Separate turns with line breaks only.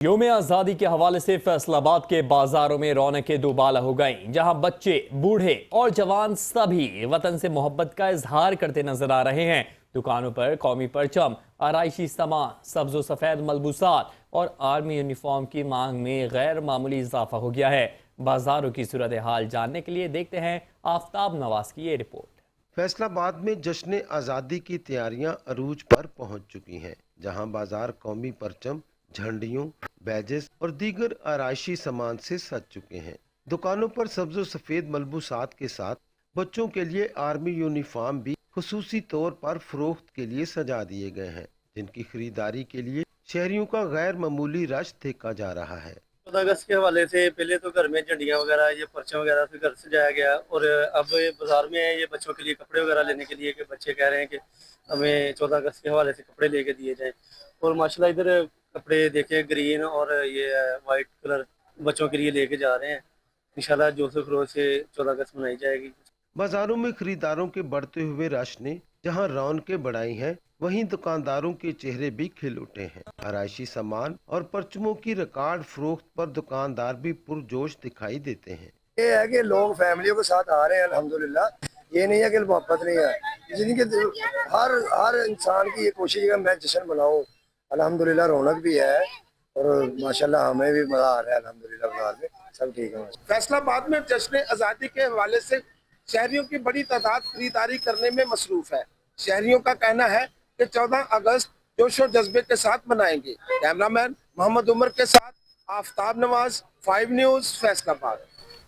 यौम आज़ादी के हवाले से फैसलाबाद के बाजारों में रौनकें दोबाला हो गईं, जहां बच्चे, बूढ़े और जवान सभी वतन से मोहब्बत का इजहार करते नजर आ रहे हैं। दुकानों पर कौमी परचम, आराइशी सामान, सब्ज व सफ़ेद मलबूसात और आर्मी यूनिफॉर्म की मांग में गैर मामूली इजाफा हो गया है। बाजारों की सूरत हाल जानने के लिए देखते हैं आफ्ताब नवाज की ये रिपोर्ट।
फैसलाबाद में जश्न आज़ादी की तैयारियां अरूज पर पहुंच चुकी हैं, जहां बाजार कौमी परचम, झंडियों, बैजेस और दीगर आराइशी सामान से सज चुके हैं। दुकानों पर सब्ज व सफेद मलबूसात के साथ बच्चों के लिए आर्मी यूनिफॉर्म भी खुसूसी तौर पर फरोख्त के लिए सजा दिए गए हैं, जिनकी खरीदारी के लिए शहरियों का गैर मामूली रश देखा जा रहा है।
14 अगस्त के हवाले से पहले तो घर में झंडियाँ वगैरह, ये परचम वगैरह से घर सजाया गया, और अब बाजार में ये बच्चों के लिए कपड़े वगैरह लेने के लिए कि बच्चे कह रहे हैं कि हमें 14 अगस्त के हवाले से कपड़े लेके दिए जाएं। और माशाल्लाह इधर कपड़े देखे ग्रीन और ये वाइट कलर बच्चों के लिए लेके जा रहे हैं। इंशाल्लाह जोश व खरोश से 14 अगस्त मनाई जाएगी।
बाजारों में खरीदारों के बढ़ते हुए रश ने जहां रौनकें बढ़ाई हैं, वहीं दुकानदारों के चेहरे भी खिल उठे हैं। आराइशी सामान और परचमों की रिकॉर्ड फरोख्त पर दुकानदार भी पुरजोश दिखाई देते हैं।
ये है कि लोग फैमिलियों के साथ आ रहे हैं अल्हम्दुलिल्लाह। ये नहीं है कि मोहब्बत नहीं है, जिनकी हर इंसान की ये कोशिश है कि मैं जश्न मनाऊं। अल्हम्दुलिल्लाह रौनक भी है और माशाल्लाह हमें भी मजा आ रहा है। अल्हम्दुलिल्लाह बाजार में सब ठीक है।
फैसलाबाद में जश्न आज़ादी के हवाले से शहरियों की बड़ी तादाद खरीदारी करने में मसरूफ है। शहरियों का कहना है कि 14 अगस्त जोश और जज्बे के साथ मनाएंगे। कैमरामैन मोहम्मद उमर के साथ आफ्ताब नवाज, 5 न्यूज़, फैसलाबाद।